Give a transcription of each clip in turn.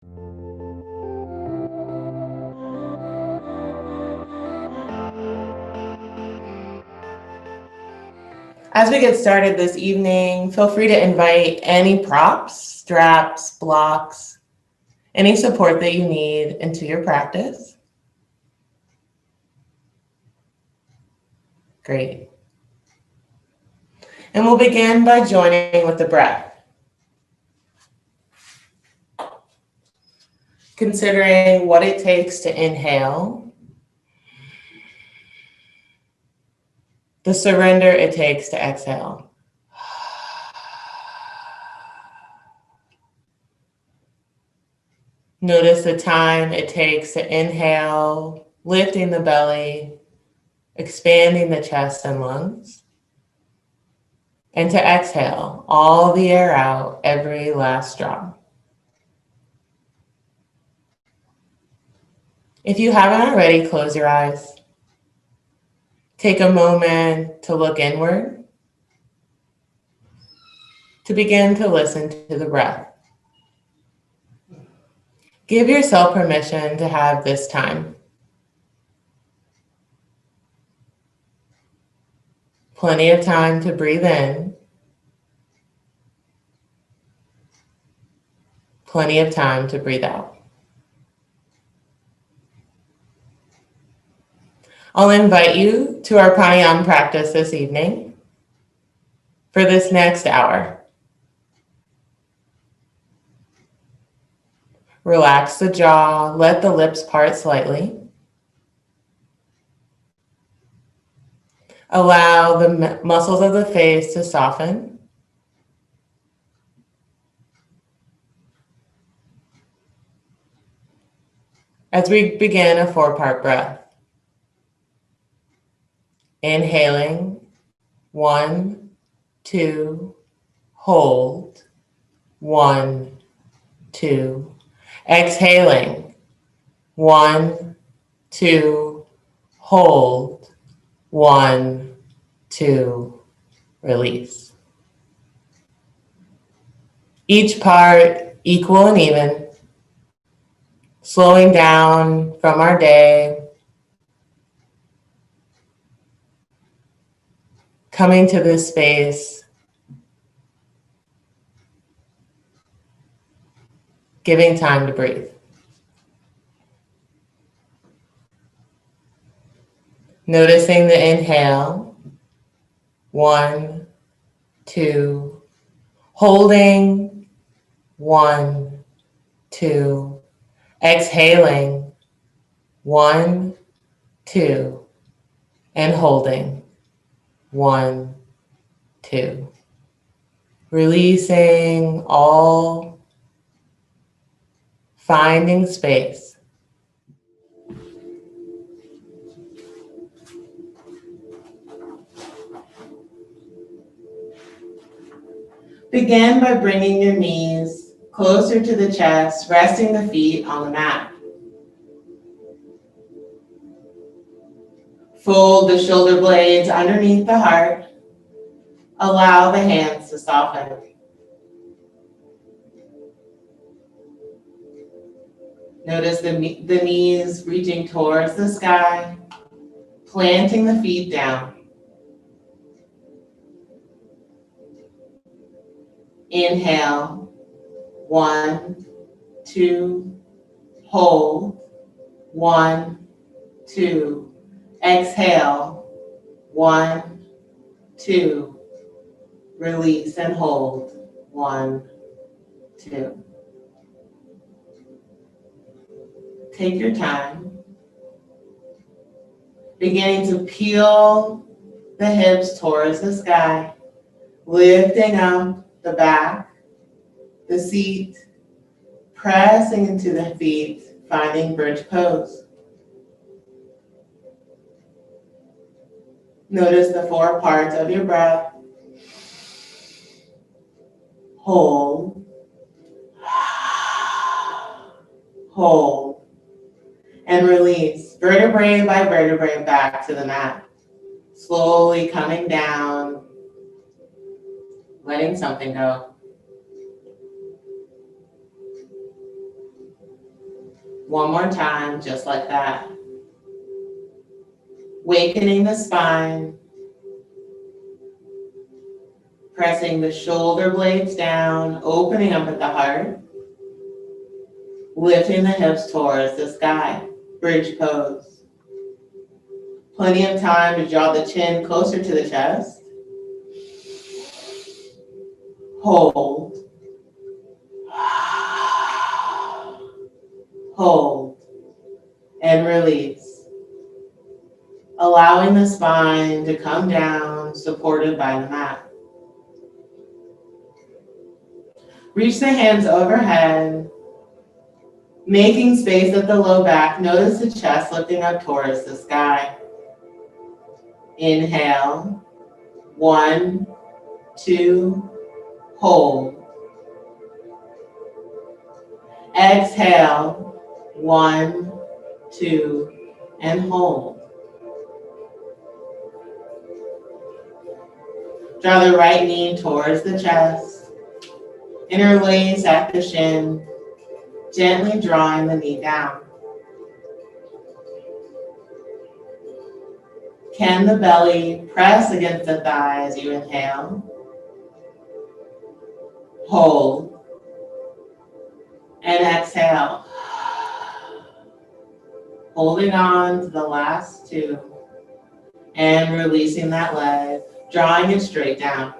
As we get started this evening, feel free to invite any props, straps, blocks, any support that you need into your practice. Great. And we'll begin by joining with the breath. Considering what it takes to inhale, the surrender it takes to exhale. Notice the time it takes to inhale, lifting the belly, expanding the chest and lungs, and to exhale all the air out, every last drop. If you haven't already, close your eyes. Take a moment to look inward, to begin to listen to the breath. Give yourself permission to have this time. Plenty of time to breathe in. Plenty of time to breathe out. I'll invite you to our pranayama practice this evening for this next hour. Relax the jaw, let the lips part slightly. Allow the muscles of the face to soften. As we begin a 4-part breath. Inhaling, 1, 2, hold, 1, 2. Exhaling, 1, 2, hold, 1, 2, release. Each part equal and even, slowing down from our day, coming to this space, giving time to breathe. Noticing the inhale, 1, 2, holding, 1, 2, exhaling, 1, 2, and holding, 1, 2. Releasing all, finding space. Begin by bringing your knees closer to the chest, resting the feet on the mat. Fold the shoulder blades underneath the heart. Allow the hands to soften. Notice the knees reaching towards the sky, planting the feet down. Inhale, 1, 2, hold, 1, 2. Exhale, 1, 2. Release and hold, 1, 2. Take your time. Beginning to peel the hips towards the sky, lifting up the back, the seat, pressing into the feet, finding bridge pose. Notice the 4 parts of your breath. Hold, hold, and release, vertebrae by vertebrae back to the mat. Slowly coming down, letting something go. One more time, just like that. Wakening the spine. Pressing the shoulder blades down, opening up at the heart. Lifting the hips towards the sky. Bridge pose. Plenty of time to draw the chin closer to the chest. Hold. Hold. And release. Allowing the spine to come down, supported by the mat. Reach the hands overhead, making space at the low back. Notice the chest lifting up towards the sky. Inhale, 1, 2, hold. Exhale, 1, 2, and hold. Draw the right knee towards the chest. Interlace at the shin, gently drawing the knee down. Can the belly press against the thigh as you inhale? Hold. And exhale. Holding on to the last 2. And releasing that leg, drawing it straight down.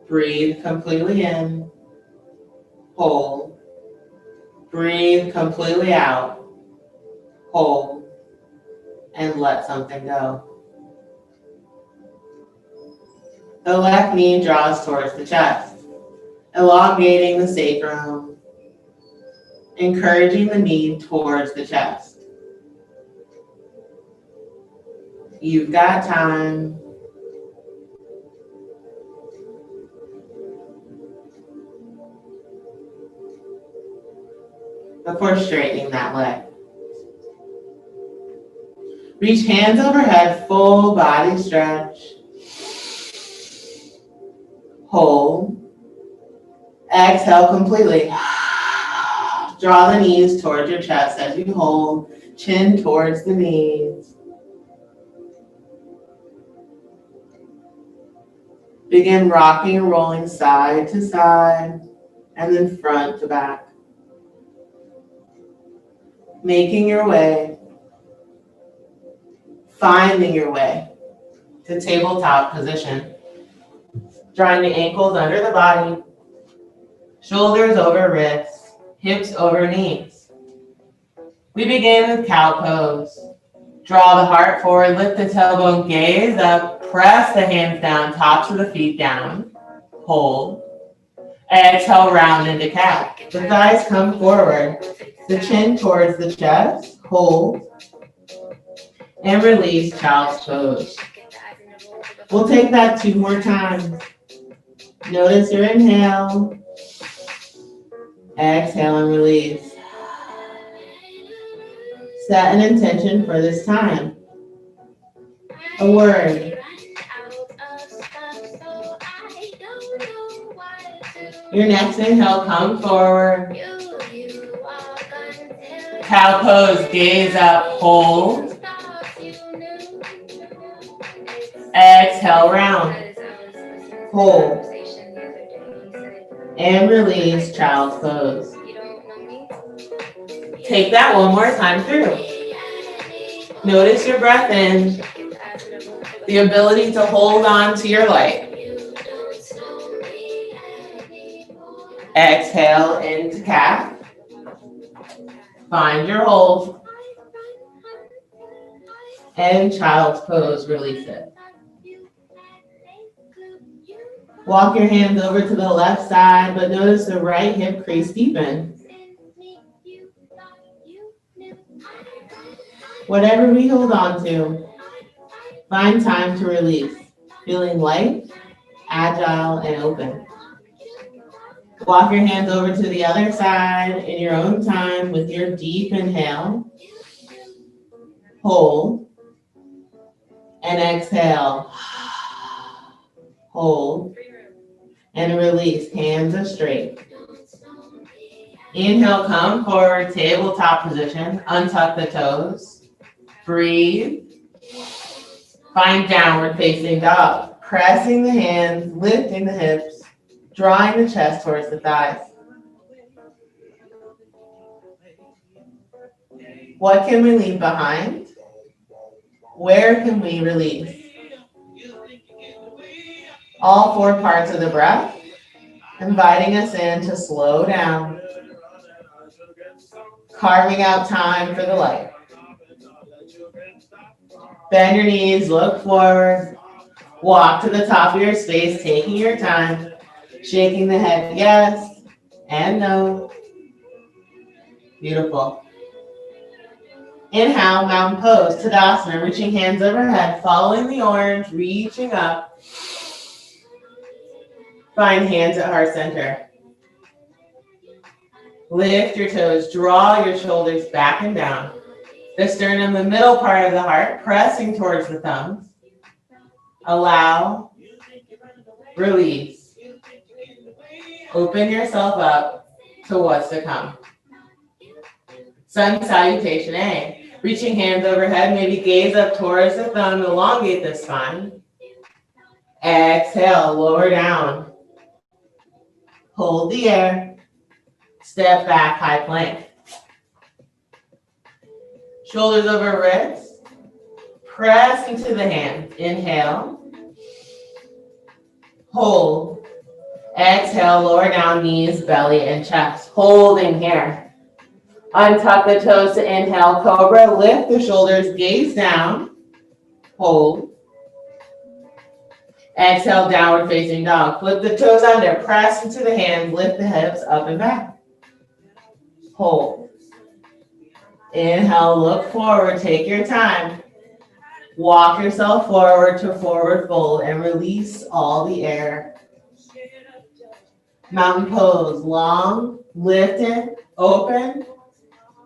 Breathe completely in. Hold. Breathe completely out. Hold. And let something go. The left knee draws towards the chest, elongating the sacrum, encouraging the knee towards the chest. You've got time. Before straightening that leg. Reach hands overhead, full body stretch. Hold. Exhale completely. Draw the knees towards your chest as you hold, chin towards the knees. Begin rocking and rolling side to side and then front to back. Making your way, finding your way to tabletop position. Drawing the ankles under the body, shoulders over wrists, hips over knees. We begin with cow pose. Draw the heart forward, lift the tailbone, gaze up, press the hands down, tops of the feet down. Hold. Exhale, round into cow. The thighs come forward, the chin towards the chest. Hold. And release, child's pose. We'll take that 2 more times. Notice your inhale. Exhale and release. Set an intention for this time. A word. Your next inhale, come forward. Cow pose, gaze up, hold. Exhale, round. Hold. And release, child's pose. Take that 1 more time through. Notice your breath in, the ability to hold on to your light. Exhale into calf. Find your hold. And child's pose, release it. Walk your hands over to the left side, but notice the right hip crease deepen. Whatever we hold on to, find time to release, feeling light, agile, and open. Walk your hands over to the other side in your own time with your deep inhale. Hold. And exhale. Hold. And release, hands are straight. Inhale, come forward, tabletop position. Untuck the toes. Breathe. Find downward facing dog. Pressing the hands, lifting the hips, drawing the chest towards the thighs. What can we leave behind? Where can we release? All 4 parts of the breath, inviting us in to slow down, carving out time for the light. Bend your knees, look forward, walk to the top of your space, taking your time, shaking the head yes and no. Beautiful. Inhale, mountain pose, Tadasana, reaching hands overhead, following the orange, reaching up. Find hands at heart center. Lift your toes, draw your shoulders back and down. The sternum, the middle part of the heart, pressing towards the thumbs. Allow, release. Open yourself up to what's to come. Sun salutation A. Reaching hands overhead, maybe gaze up towards the thumb, elongate the spine. Exhale, lower down. Hold the air. Step back, high plank. Shoulders over wrists. Press into the hands. Inhale. Hold. Exhale, lower down, knees, belly, and chest. Holding here. Untuck the toes to inhale, cobra. Lift the shoulders, gaze down. Hold. Exhale, downward facing dog. Flip the toes under, press into the hands, lift the hips up and back. Hold. Inhale, look forward, take your time. Walk yourself forward to forward fold and release all the air. Mountain pose, long, lifted, open,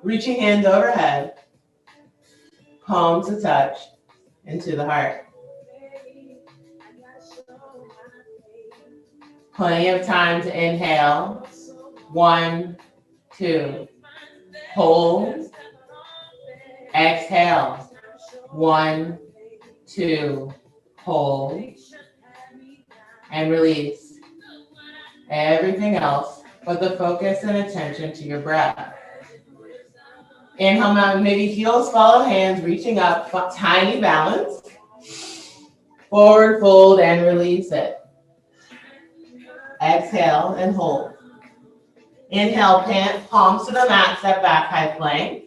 reaching hands overhead. Palms to touch into the heart. Plenty of time to inhale. 1, 2. Hold. Exhale. 1, 2. Hold. And release. Everything else, but the focus and attention to your breath. Inhale, mountain, maybe heels follow hands, reaching up, tiny balance. Forward fold and release it. Exhale and hold. Inhale, pant, palms to the mat, step back, high plank.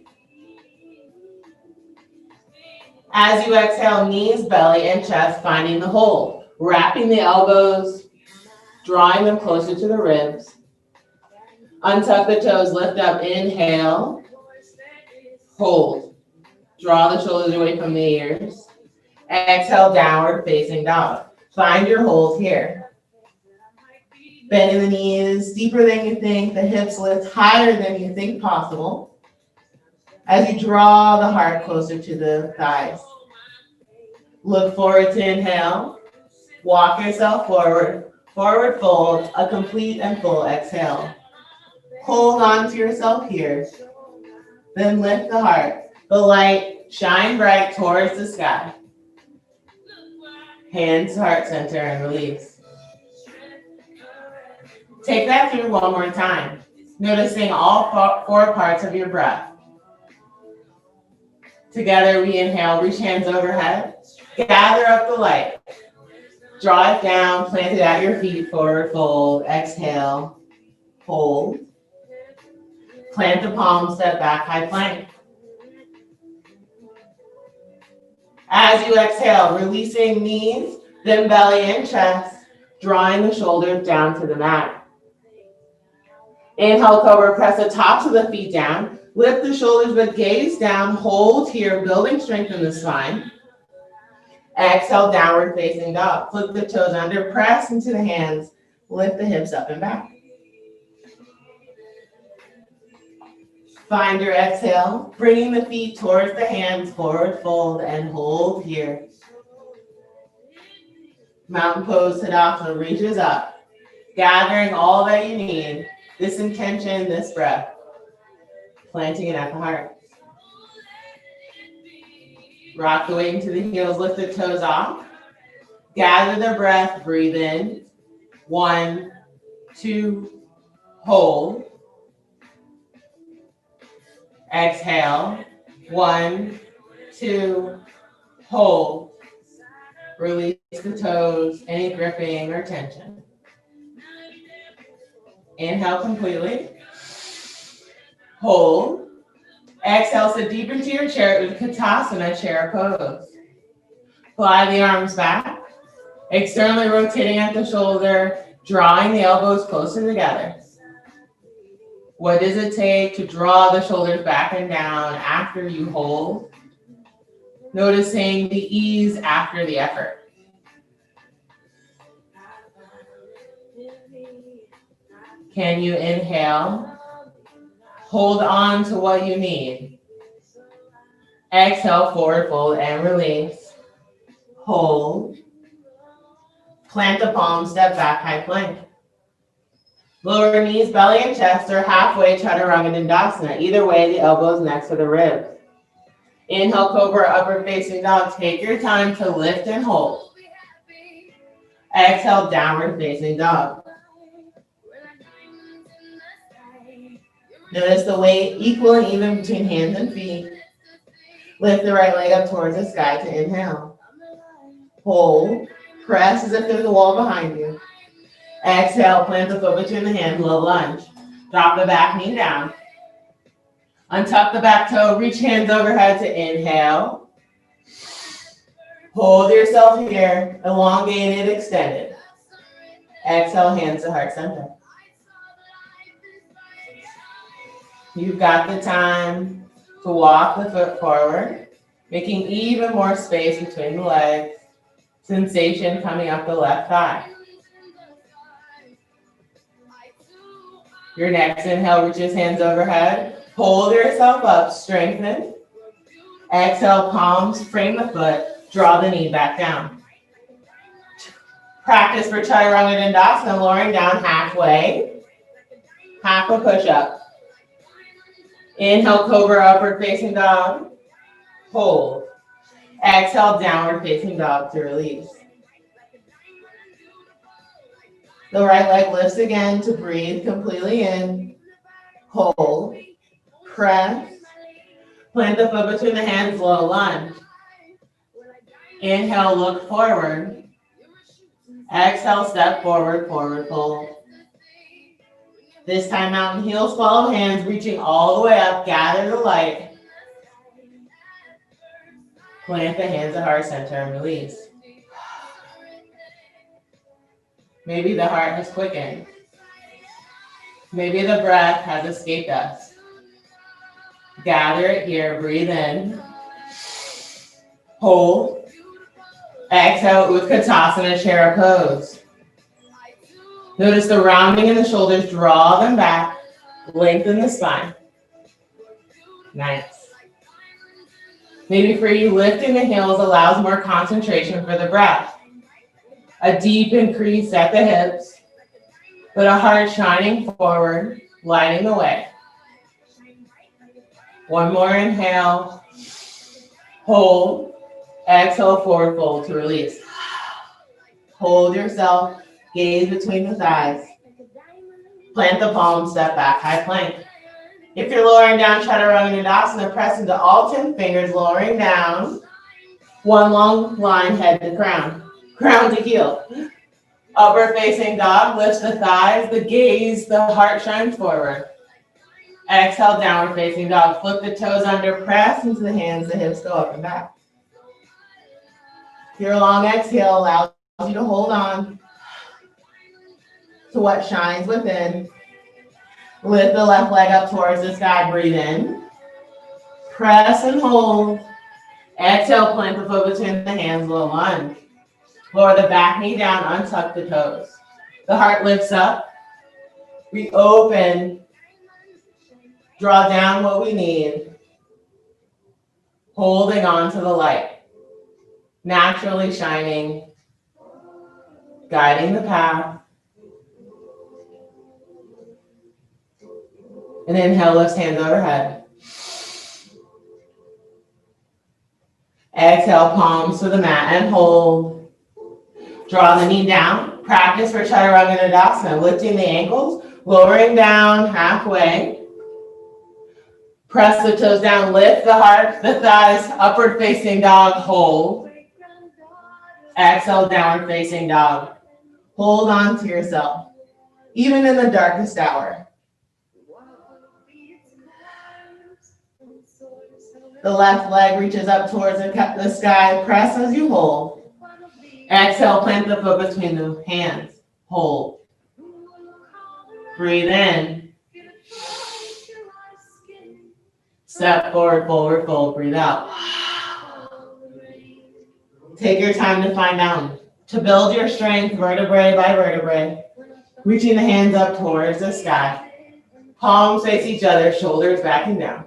As you exhale, knees, belly, and chest, finding the hold. Wrapping the elbows, drawing them closer to the ribs. Untuck the toes, lift up, inhale. Hold. Draw the shoulders away from the ears. Exhale, downward facing dog. Find your hold here. Bending the knees deeper than you think, the hips lift higher than you think possible. As you draw the heart closer to the thighs. Look forward to inhale. Walk yourself forward. Forward fold, a complete and full exhale. Hold on to yourself here. Then lift the heart. The light, shine bright towards the sky. Hands to heart center and release. Take that through one more time. Noticing all 4 parts of your breath. Together we inhale, reach hands overhead. Gather up the light. Draw it down, plant it at your feet, forward fold. Exhale, hold. Plant the palms, step back, high plank. As you exhale, releasing knees, then belly and chest, drawing the shoulders down to the mat. Inhale, cobra, press the tops of the feet down. Lift the shoulders, but gaze down, hold here, building strength in the spine. Exhale, downward facing dog. Flip the toes under, press into the hands, lift the hips up and back. Find your exhale, bringing the feet towards the hands, forward fold, and hold here. Mountain pose, Tadasana reaches up, gathering all that you need. this intention, this breath, planting it at the heart. Rock the weight into the heels, lift the toes off. Gather the breath, breathe in. 1, 2, hold. Exhale. 1, 2, hold. Release the toes, any gripping or tension. Inhale completely. Hold. Exhale, sit deep into your chair with Utkatasana, chair pose. Fly the arms back. Externally rotating at the shoulder, drawing the elbows closer together. What does it take to draw the shoulders back and down after you hold? Noticing the ease after the effort. Can you inhale? Hold on to what you need. Exhale, forward fold and release. Hold. Plant the palms, step back, high plank. Lower knees, belly and chest are halfway, Chaturanga Dandasana. Either way, the elbows next to the ribs. Inhale, cobra, upward facing dog. Take your time to lift and hold. Exhale, downward facing dog. Notice the weight equal and even between hands and feet. Lift the right leg up towards the sky to inhale. Hold. Press as if there's a wall behind you. Exhale, plant the foot between the hands, low lunge. Drop the back knee down. Untuck the back toe, reach hands overhead to inhale. Hold yourself here, elongated, extended. Exhale, hands to heart center. You've got the time to walk the foot forward, making even more space between the legs. Sensation coming up the left thigh. Your next inhale reaches hands overhead. Hold yourself up, strengthen. Exhale, palms, frame the foot, draw the knee back down. Practice for Chaturanga Dandasana, lowering down halfway. Half a push-up. Inhale, cobra, upward facing dog. Hold. Exhale, downward facing dog to release. The right leg lifts again to breathe completely in. Hold. Press. Plant the foot between the hands, low lunge. Inhale, look forward. Exhale, step forward, forward fold. This time, mountain heels, follow hands, reaching all the way up. Gather the light. Plant the hands at heart center and release. Maybe the heart has quickened. Maybe the breath has escaped us. Gather it here, breathe in. Hold. Exhale, Utkatasana, chair pose. Notice the rounding in the shoulders, draw them back, lengthen the spine. Nice. Maybe for you, lifting the heels allows more concentration for the breath. A deep increase at the hips, but a heart shining forward, lighting the way. One more inhale. Hold. Exhale, forward fold to release. Hold yourself. Gaze between the thighs. Plant the palms, step back, high plank. If you're lowering down, Chaturanga Dandasana, press into all 10 fingers, lowering down. One long line, head to crown. Crown to heel. Upward facing dog, lifts the thighs, the gaze, the heart shines forward. Exhale, downward facing dog. Flip the toes under, press into the hands, the hips go up and back. Your long exhale allows you to hold on to what shines within. Lift the left leg up towards the sky, breathe in. Press and hold. Exhale, plant the foot between the hands, low lunge. Lower the back knee down, untuck the toes. The heart lifts up. We open. Draw down what we need. Holding on to the light. Naturally shining. Guiding the path. And inhale, lifts hands overhead. Exhale, palms to the mat and hold. Draw the knee down. Practice for Chaturanga Tadasana, lifting the ankles, lowering down halfway. Press the toes down, lift the heart, the thighs, upward facing dog, hold. Exhale, downward facing dog. Hold on to yourself, even in the darkest hour. The left leg reaches up towards the sky. Press as you hold. Exhale, plant the foot between the hands. Hold. Breathe in. Step forward, forward fold. Breathe out. Take your time to find mountain. To build your strength, vertebrae by vertebrae. Reaching the hands up towards the sky. Palms face each other, shoulders back and down.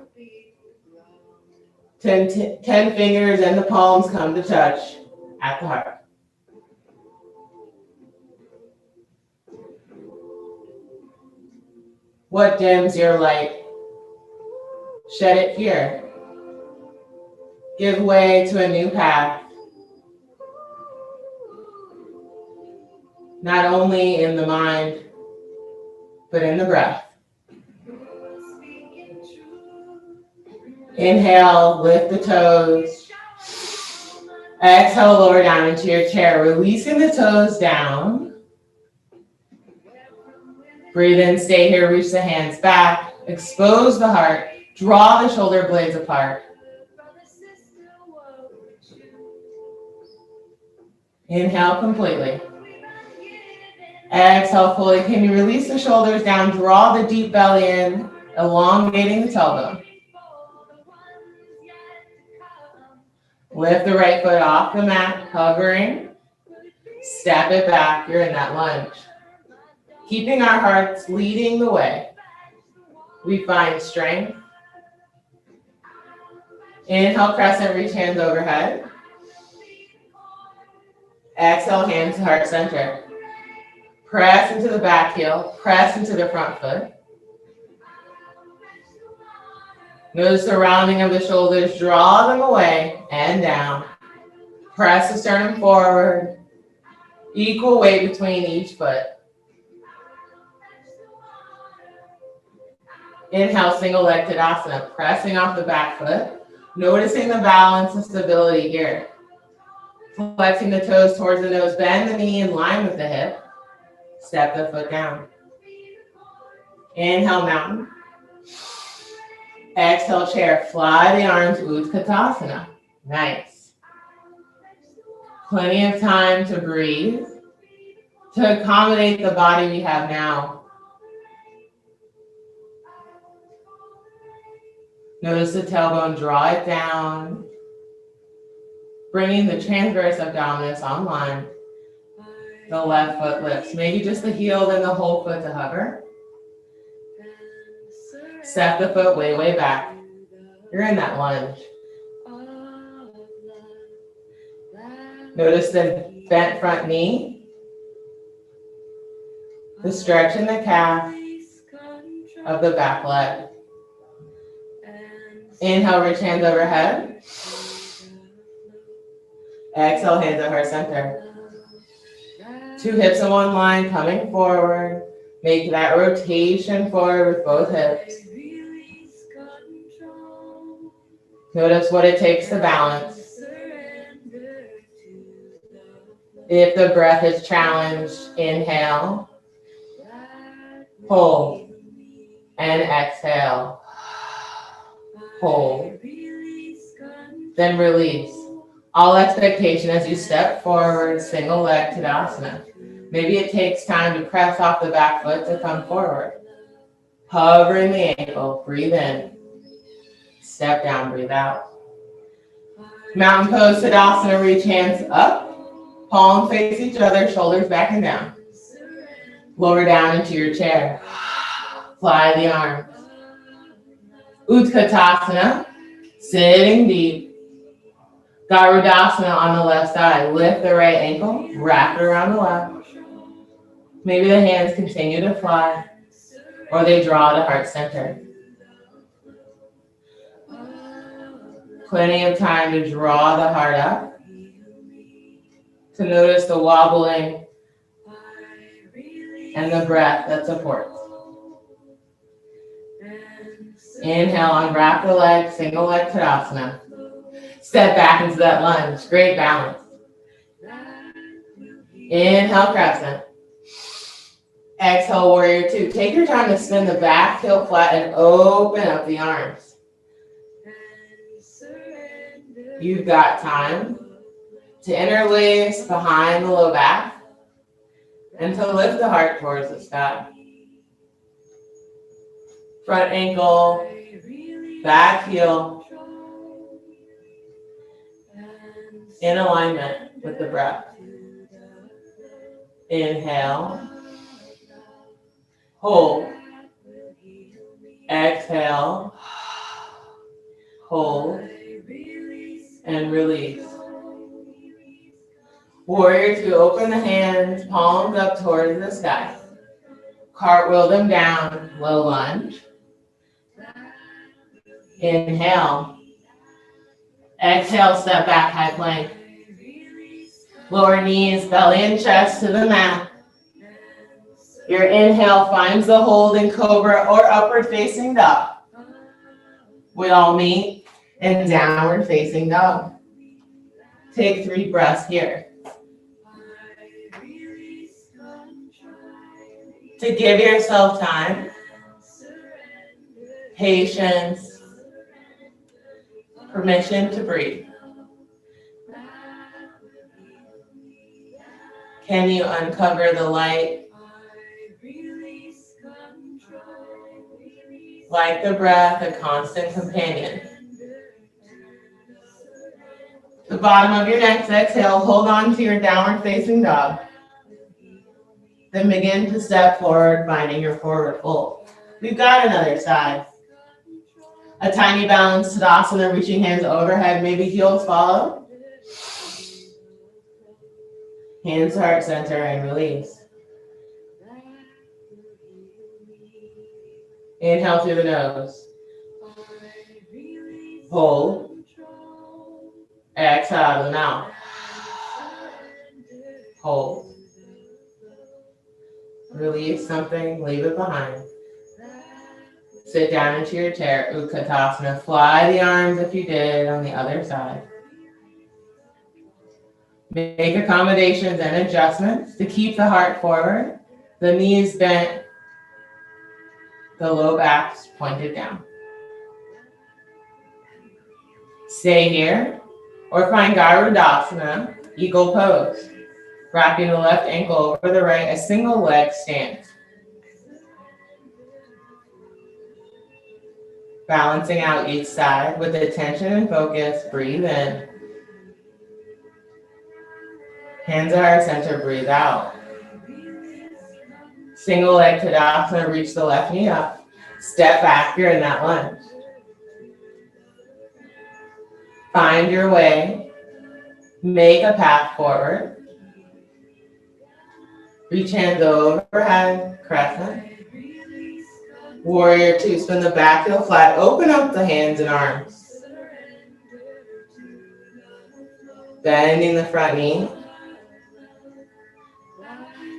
10 fingers and the palms come to touch at the heart. What dims your light? Shed it here. Give way to a new path. Not only in the mind, but in the breath. Inhale, lift the toes. Exhale, lower down into your chair, releasing the toes down. Breathe in, stay here, reach the hands back, expose the heart, draw the shoulder blades apart. Inhale completely. Exhale fully. Can you release the shoulders down, draw the deep belly in, elongating the tailbone. Lift the right foot off the mat, hovering. Step it back, you're in that lunge. Keeping our hearts leading the way. We find strength. Inhale, crescent, reach hands overhead. Exhale, hands to heart center. Press into the back heel, press into the front foot. Notice the rounding of the shoulders, draw them away and down. Press the sternum forward. Equal weight between each foot. Inhale, single leg Tadasana, pressing off the back foot. Noticing the balance and stability here. Flexing the toes towards the nose, bend the knee in line with the hip. Step the foot down. Inhale, mountain. Exhale, chair. Fly the arms, Utkatasana. Nice. Plenty of time to breathe, to accommodate the body we have now. Notice the tailbone, draw it down. Bringing the transverse abdominis online. The left foot lifts. Maybe just the heel, then the whole foot to hover. Step the foot way, way back. You're in that lunge. Notice the bent front knee. The stretch in the calf of the back leg. Inhale, reach hands overhead. Exhale, hands at heart center. Two hips in one line, coming forward. Make that rotation forward with both hips. Notice what it takes to balance. If the breath is challenged, inhale, hold, and exhale. Hold, then release. All expectation as you step forward, single leg Tadasana. Maybe it takes time to press off the back foot to come forward. Hovering the ankle, breathe in. Step down, breathe out. Mountain pose Tadasana, reach hands up. Palms face each other, shoulders back and down. Lower down into your chair. Fly the arms. Utkatasana, sitting deep. Garudasana on the left side. Lift the right ankle, wrap it around the left. Maybe the hands continue to fly, or they draw to heart center. Plenty of time to draw the heart up, to notice the wobbling and the breath that supports. Inhale, unwrap the leg, single leg Tadasana. Step back into that lunge, great balance. Inhale, crescent. Exhale, warrior two. Take your time to spin the back heel flat and open up the arms. You've got time to interlace behind the low back and to lift the heart towards the sky. Front ankle, back heel, in alignment with the breath. Inhale, hold, exhale, hold, and release. Warrior two, open the hands, palms up towards the sky. Cartwheel them down, low lunge. Inhale. Exhale, step back, high plank. Lower knees, belly and chest to the mat. Your inhale finds the hold in cobra or upward facing dog. We all meet in downward facing dog. Take 3 breaths here. To give yourself time, patience, permission to breathe. Can you uncover the light? Like the breath, a constant companion. The bottom of your next exhale, hold on to your downward facing dog. Then begin to step forward, finding your forward fold. We've got another side. A tiny balance Tadasana, reaching hands overhead, maybe heels follow. Hands to heart center and release. Inhale through the nose. Hold. Exhale out of the mouth. Hold. Release something, leave it behind. Sit down into your chair, Utkatasana. Fly the arms if you did on the other side. Make accommodations and adjustments to keep the heart forward, the knees bent, the low back's pointed down. Stay here or find Garudasana, eagle pose. Wrapping the left ankle over the right, a single leg stance. Balancing out each side with attention and focus, breathe in. Hands at heart center, breathe out. Single leg Tadasana, reach the left knee up. Step back, you're in that lunge. Find your way. Make a path forward. Reach hands overhead, crescent. Warrior two, spin the back heel flat. Open up the hands and arms. Bending the front knee.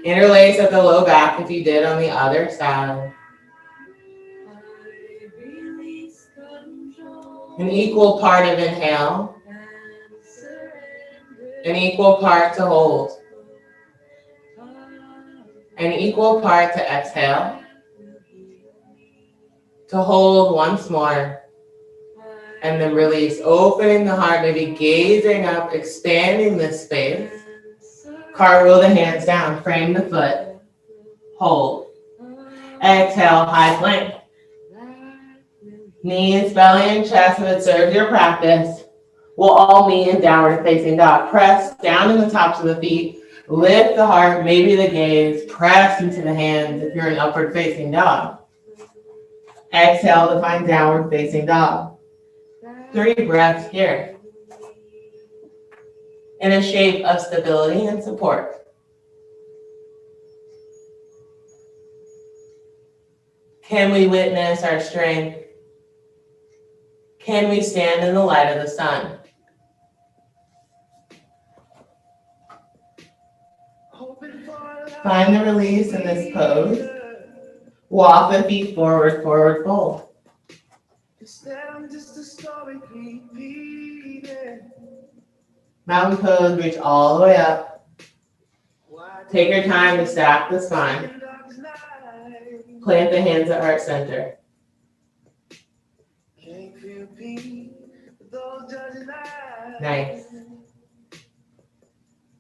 Interlace at the low back if you did on the other side. An equal part of inhale. An equal part to hold. An equal part to exhale. To hold once more. And then release, opening the heart, maybe gazing up, expanding the space. Cartwheel the hands down, frame the foot. Hold. Exhale, high plank. Knees, belly, and chest, if it serves your practice. We'll all meet in downward facing dog. Press down in the tops of the feet. Lift the heart, maybe the gaze. Press into the hands if you're in upward facing dog. Exhale to find downward facing dog. 3 breaths here. In a shape of stability and support. Can we witness our strength? Can we stand in the light of the sun? Find the release in this pose. Walk the feet forward, forward fold. Mountain pose, reach all the way up. Take your time to stack the spine. Plant the hands at heart center. Nice.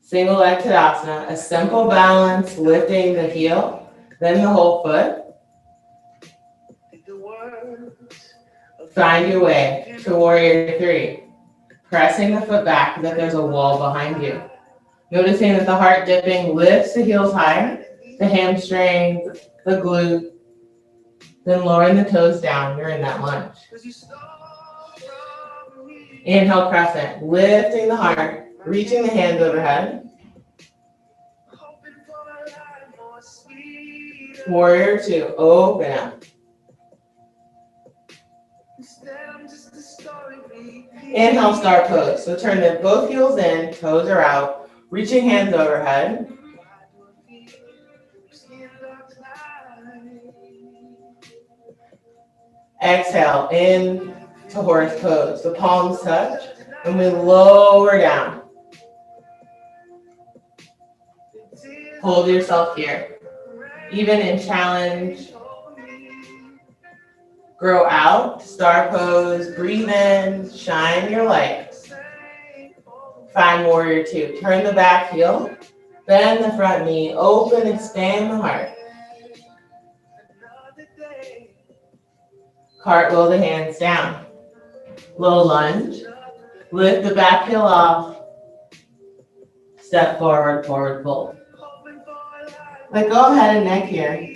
Single leg Tadasana, a simple balance, lifting the heel, then the whole foot. Find your way to warrior three. Pressing the foot back as if there's a wall behind you. Noticing that the heart dipping lifts the heels higher, the hamstrings, the glute, then lowering the toes down. You're in that lunge. Inhale, crescent, lifting the heart, reaching the hands overhead. Warrior two, open up. Inhale, start pose. So turn both heels in, toes are out, reaching hands overhead. Exhale, in to horse pose. The palms touch, and we lower down. Hold yourself here. Even in challenge, grow out, star pose, breathe in, shine your light. Find warrior two. Turn the back heel, bend the front knee, open, expand the heart. Cartwheel the hands down. Low lunge. Lift the back heel off. Step forward, forward fold. Let go of head and neck here.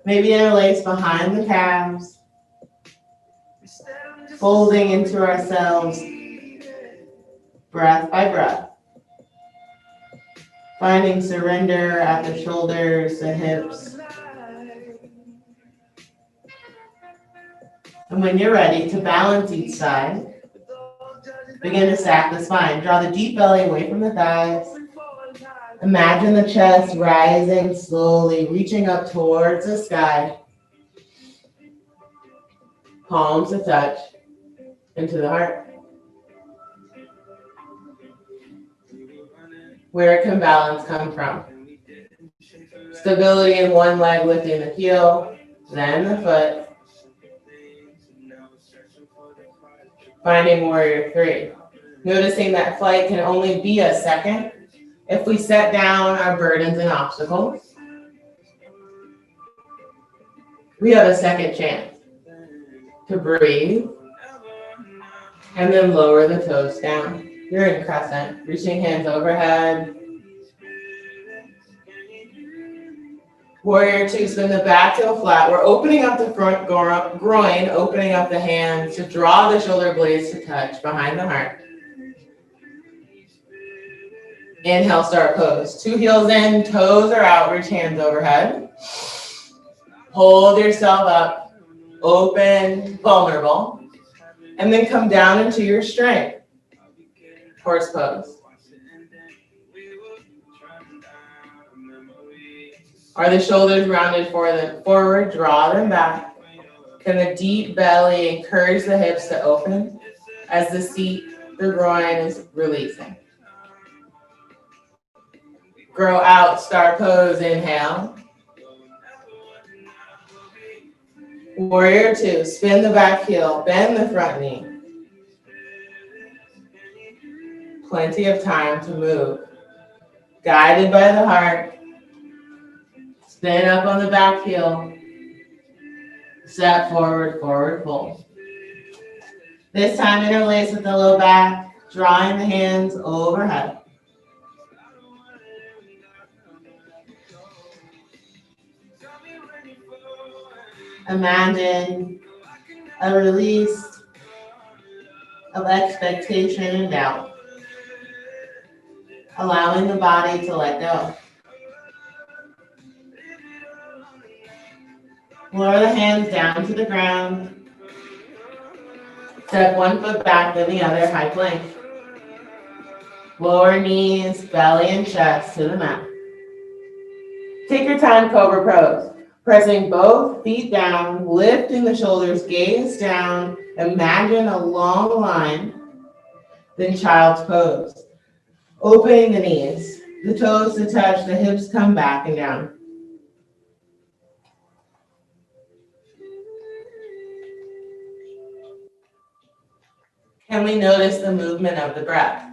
Maybe interlace behind the calves. Folding into ourselves. Breath by breath. Finding surrender at the shoulders, the hips. And when you're ready to balance each side, begin to stack the spine. Draw the deep belly away from the thighs. Imagine the chest rising slowly, reaching up towards the sky. Palms to touch into the heart. Where can balance come from? Stability in one leg, lifting the heel, then the foot. Finding warrior three. Noticing that flight can only be a second if we set down our burdens and obstacles. We have a second chance to breathe and then lower the toes down. You're in crescent, reaching hands overhead. Warrior two, spin the back heel flat. We're opening up the front groin, opening up the hands to draw the shoulder blades to touch behind the heart. Inhale, start pose. Two heels in, toes are out, reach hands overhead. Hold yourself up, open, vulnerable, and then come down into your strength. Horse pose. Are the shoulders rounded forward? Draw them back. Can the deep belly encourage the hips to open as the seat, the groin is releasing? Grow out, star pose, inhale. Warrior two, spin the back heel, bend the front knee. Plenty of time to move. Guided by the heart. Spin up on the back heel. Step forward, forward fold. This time interlace with the low back, drawing the hands overhead. Imagine a release of expectation and doubt, allowing the body to let go. Lower the hands down to the ground. Step one foot back, then the other, high plank. Lower knees, belly and chest to the mat. Take your time, cobra pose. Pressing both feet down, lifting the shoulders, gaze down, imagine a long line, then child's pose. Opening the knees, the toes to touch, the hips come back and down. Can we notice the movement of the breath?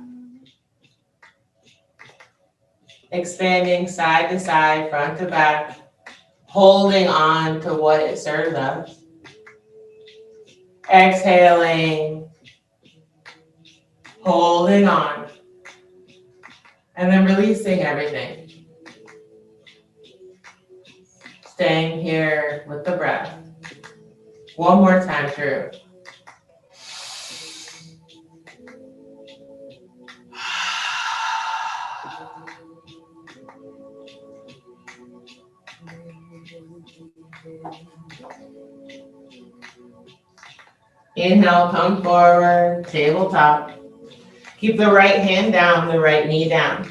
Expanding side to side, front to back, holding on to what it serves us. Exhaling, holding on, and then releasing everything. Staying here with the breath. One more time through. Inhale, come forward, tabletop. Keep the right hand down, the right knee down.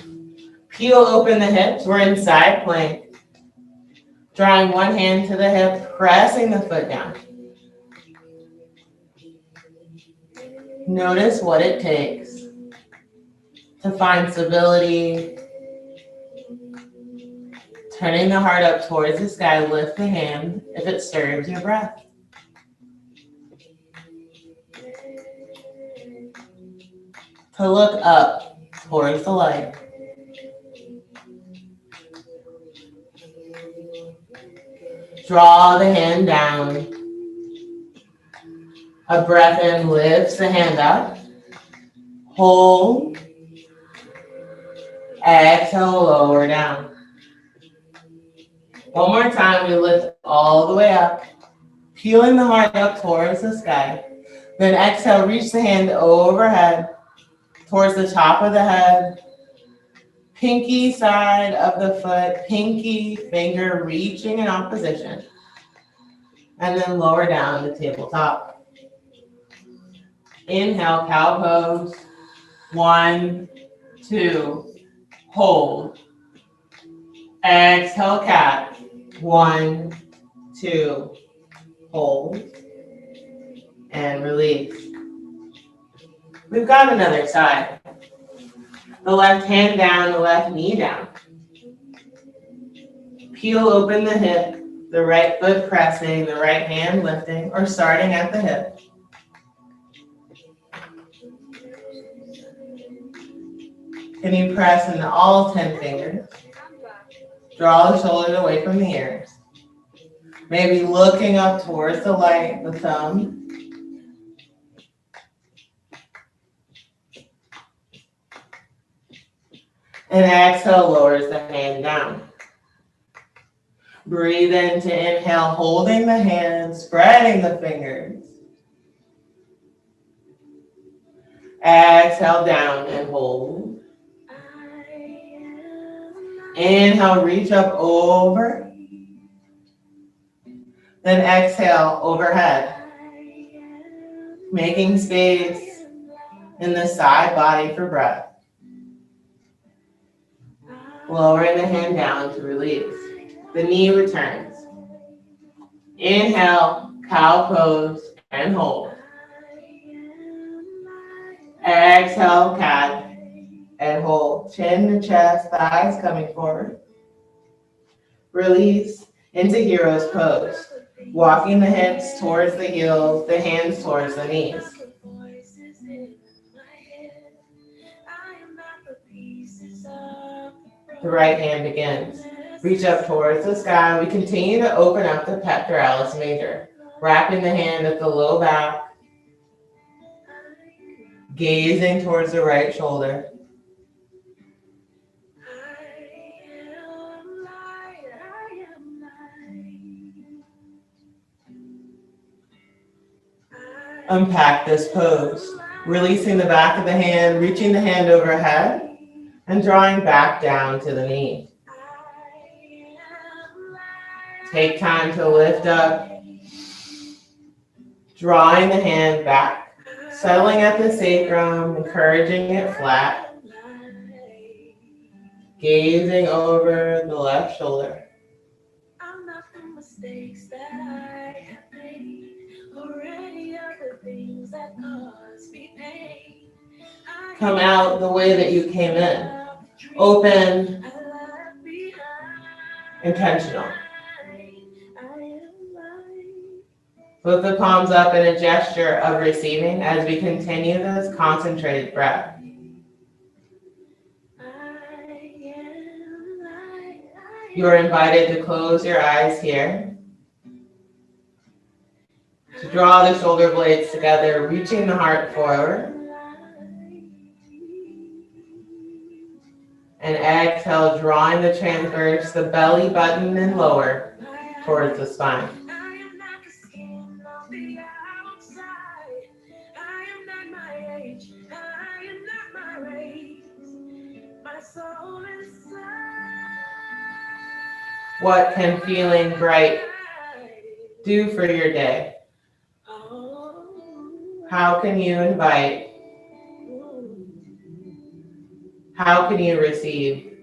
Peel open the hips, we're in side plank. Drawing one hand to the hip, pressing the foot down. Notice what it takes to find stability. Turning the heart up towards the sky, lift the hand if it serves your breath. To look up towards the light. Draw the hand down. A breath in lifts the hand up. Hold. Exhale, lower down. One more time, we lift all the way up. Peeling the heart up towards the sky. Then exhale, reach the hand overhead. Towards the top of the head. Pinky side of the foot, pinky finger reaching in opposition. And then lower down to tabletop. Inhale, cow pose. 1, 2, hold. Exhale, cat. 1, 2, hold. And release. We've got another side. The left hand down, the left knee down. Peel open the hip, the right foot pressing, the right hand lifting, or starting at the hip. Can you press into all 10 fingers? Draw the shoulders away from the ears. Maybe looking up towards the light, the thumb. And exhale, lowers the hand down. Breathe in to inhale, holding the hand, spreading the fingers. Exhale down and hold. Inhale, reach up over. Then exhale, overhead. Making space in the side body for breath. Lowering the hand down to release. The knee returns. Inhale, cow pose, and hold. Exhale, cat, and hold. Chin to chest, thighs coming forward. Release into hero's pose. Walking the hips towards the heels, the hands towards the knees. The right hand begins. Reach up towards the sky. We continue to open up the pectoralis major. Wrapping the hand at the low back. Gazing towards the right shoulder. Unpack this pose. Releasing the back of the hand, reaching the hand overhead, and drawing back down to the knee. Take time to lift up, drawing the hand back, Settling at the sacrum, encouraging it flat. Gazing over the left shoulder. I'm not the mistakes that I have made, or any other things that cause me pain. Come out the way that you came in. Open, intentional. Put the palms up in a gesture of receiving as we continue this concentrated breath. You are invited to close your eyes here, to draw the shoulder blades together, reaching the heart forward. And exhale, drawing the transverse, the belly button and lower towards the spine. What can feeling bright do for your day? How can you invite? How can you receive?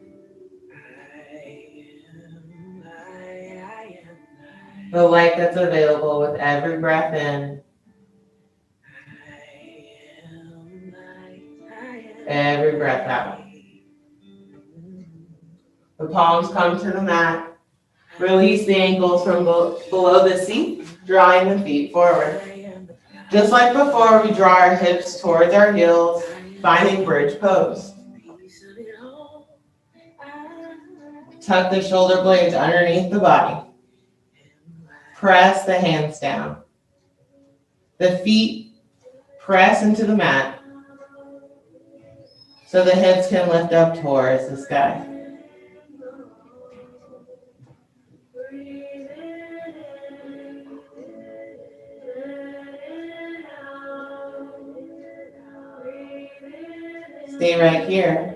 The light that's available with every breath in, every breath out. The palms come to the mat. Release the ankles from below the seat, drawing the feet forward. Just like before, we draw our hips towards our heels, finding bridge pose. Tuck the shoulder blades underneath the body. Press the hands down. The feet press into the mat so the hips can lift up towards the sky. Stay right here.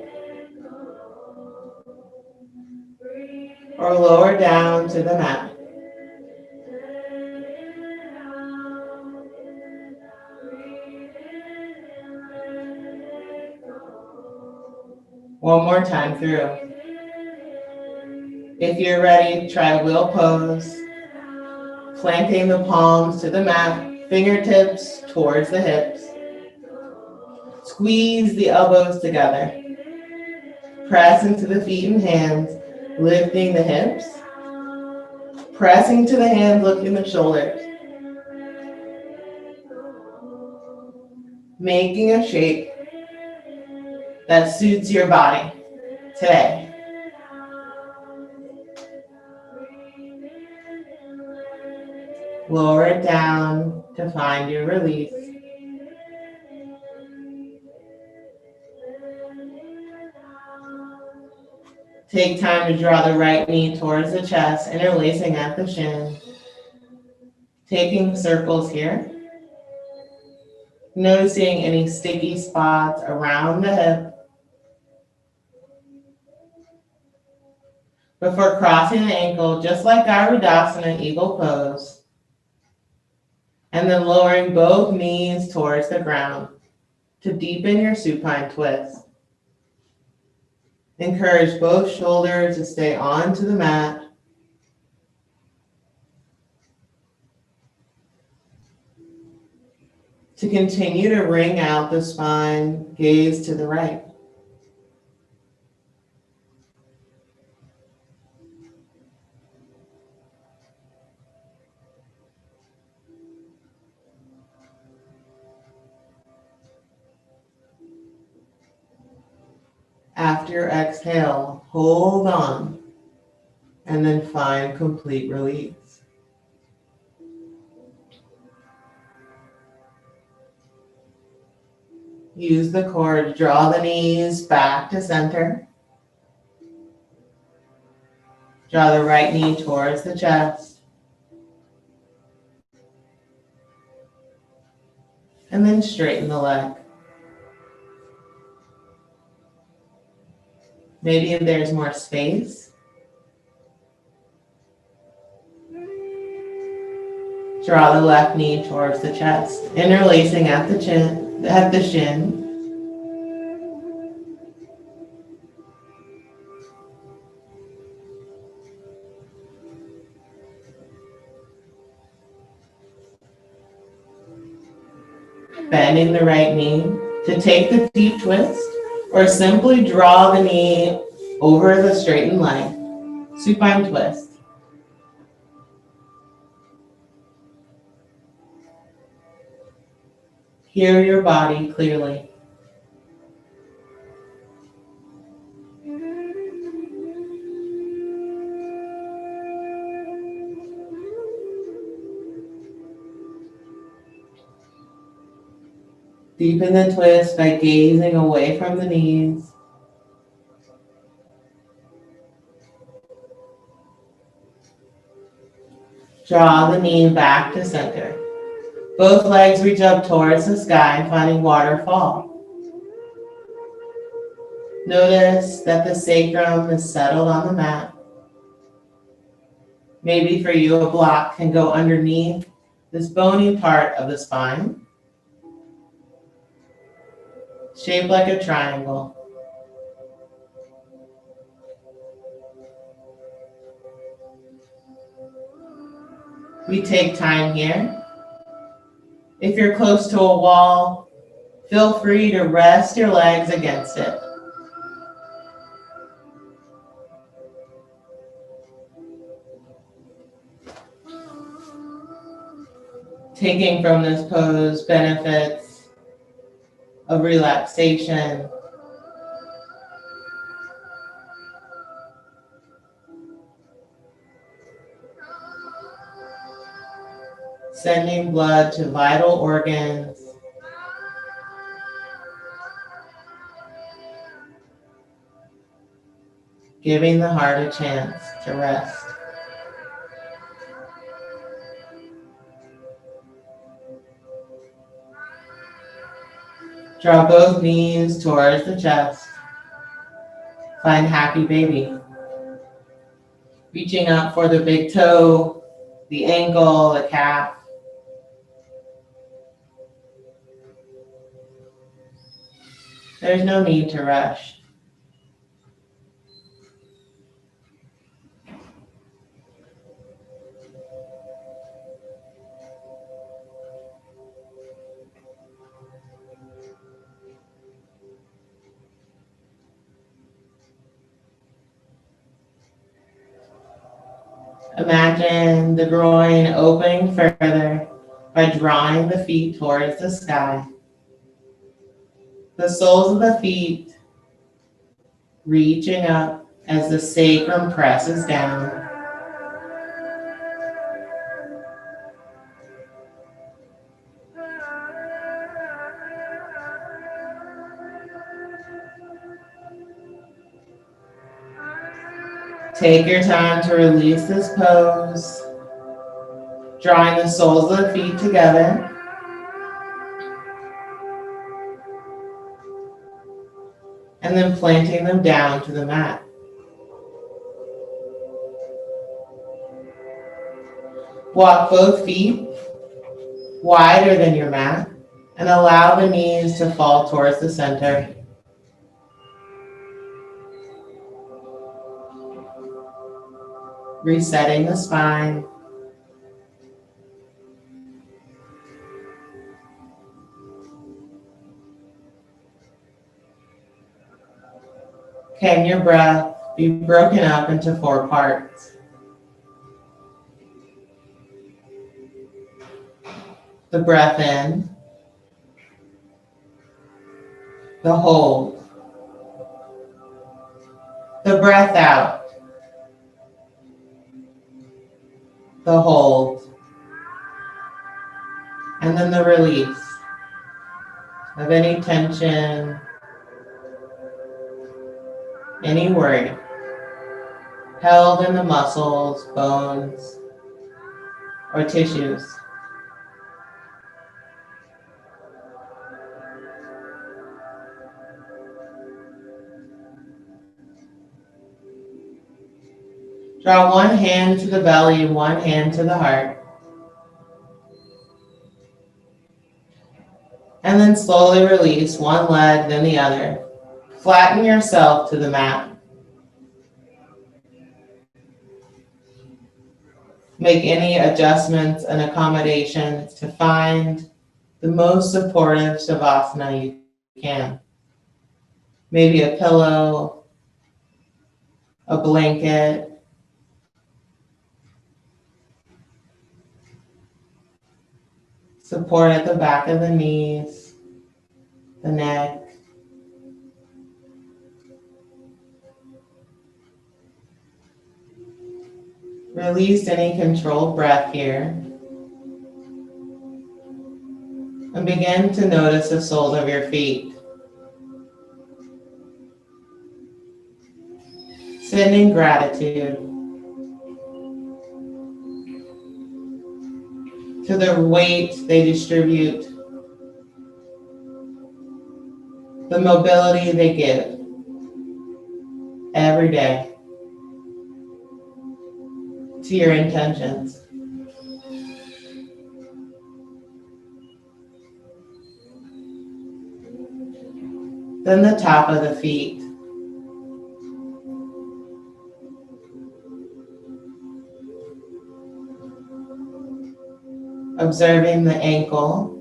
Or lower down to the mat. One more time through. If you're ready, try wheel pose. Planting the palms to the mat, fingertips towards the hips. Squeeze the elbows together. Press into the feet and hands, lifting the hips. Pressing to the hands, lifting the shoulders. Making a shape that suits your body today. Lower it down to find your release. Take time to draw the right knee towards the chest, interlacing at the shin. Taking circles here. Noticing any sticky spots around the hip. Before crossing the ankle, just like Garudasana, eagle pose. And then lowering both knees towards the ground to deepen your supine twist. Encourage both shoulders to stay onto the mat. To continue to wring out the spine, gaze to the right. After your exhale, hold on and then find complete release. Use the core to draw the knees back to center. Draw the right knee towards the chest. And then straighten the leg. Maybe if there's more space, draw the left knee towards the chest, interlacing at the chin. at the shin. Bending the right knee to take the deep twist, or simply draw the knee over the straightened leg. Supine twist. Hear your body clearly. Deepen the twist by gazing away from the knees. Draw the knee back to center. Both legs reach up towards the sky, finding waterfall. Notice that the sacrum is settled on the mat. Maybe for you, a block can go underneath this bony part of the spine, shaped like a triangle. We take time here. If you're close to a wall, feel free to rest your legs against it. Taking from this pose benefits of relaxation, sending blood to vital organs, giving the heart a chance to rest. Draw both knees towards the chest. Find happy baby. Reaching up for the big toe, the ankle, the calf. There's no need to rush. Imagine the groin opening further by drawing the feet towards the sky. The soles of the feet reaching up as the sacrum presses down. Take your time to release this pose, drawing the soles of the feet together. And then planting them down to the mat. Walk both feet wider than your mat and allow the knees to fall towards the center. Resetting the spine. Can your breath be broken up into 4 parts? The breath in, the hold, the breath out, the hold, and then the release of any tension, any worry held in the muscles, bones, or tissues. Draw one hand to the belly, one hand to the heart. And then slowly release one leg, then the other. Flatten yourself to the mat. Make any adjustments and accommodations to find the most supportive Shavasana you can. Maybe a pillow, a blanket, support at the back of the knees, the neck. Release any controlled breath here. And begin to notice the soles of your feet. Sit in gratitude to the weight they distribute, the mobility they give every day to your intentions. Then the top of the feet. Observing the ankle.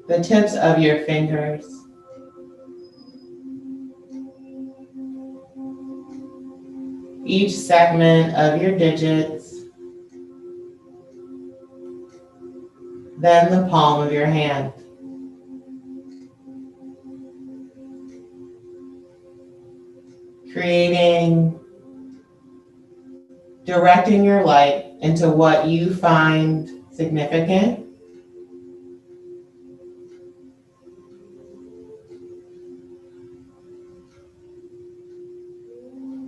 The tips of your fingers. Each segment of your digits. Then the palm of your hand. Directing your light into what you find significant.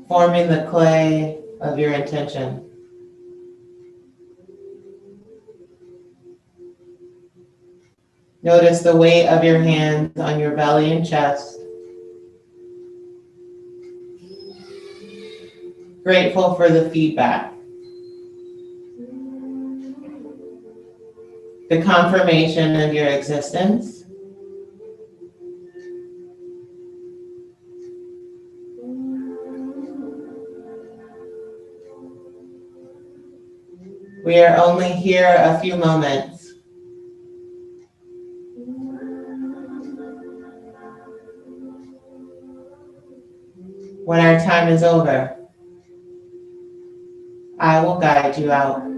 Forming the clay of your intention. Notice the weight of your hands on your belly and chest. Grateful for the feedback. The confirmation of your existence. We are only here a few moments. When our time is over, I will guide you out.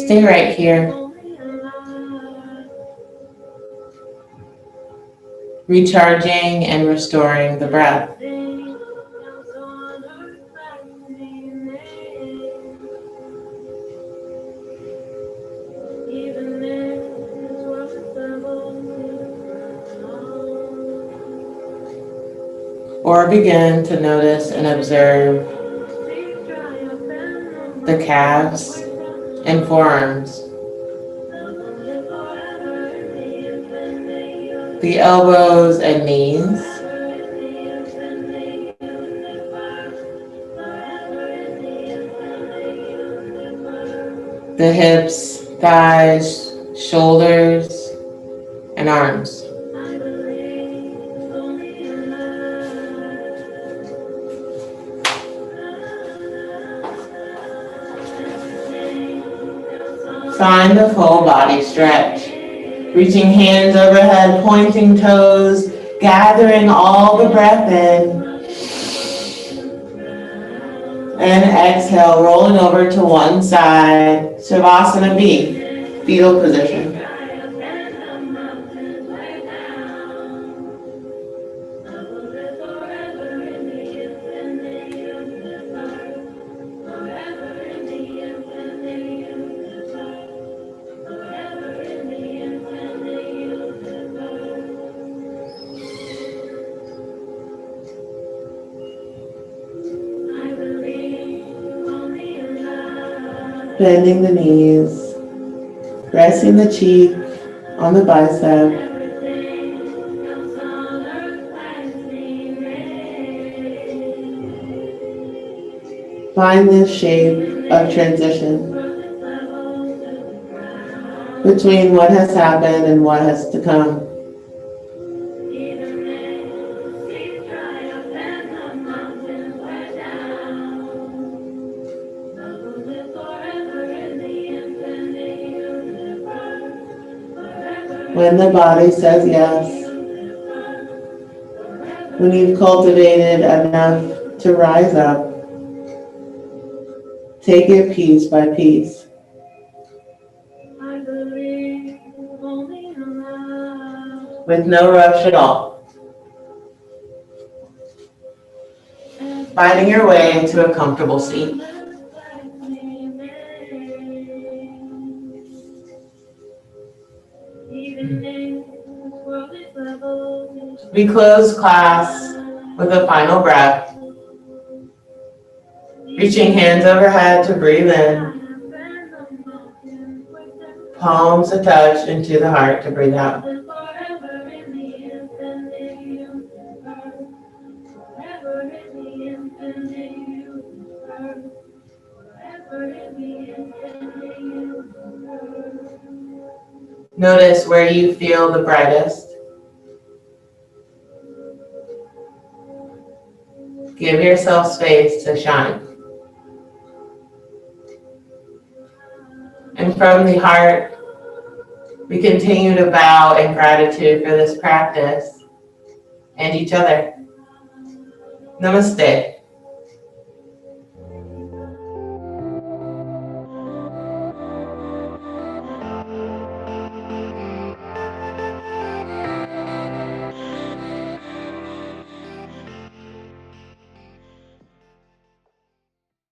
Stay right here. Recharging and restoring the breath. Or begin to notice and observe the calves and forearms, the elbows and knees, the hips, thighs, shoulders, and arms. Find the full body stretch. Reaching hands overhead, pointing toes, gathering all the breath in. And exhale, rolling over to one side, Shavasana B, fetal position. Bending the knees, resting the cheek on the bicep. Find this shape of transition between what has happened and what has to come. When the body says yes, when you've cultivated enough to rise up, take it piece by piece. With no rush at all. Finding your way into a comfortable seat. We close class with a final breath. Reaching hands overhead to breathe in. Palms a touch into the heart to breathe out. Notice where you feel the brightest. Give yourself space to shine. And from the heart, we continue to bow in gratitude for this practice and each other. Namaste.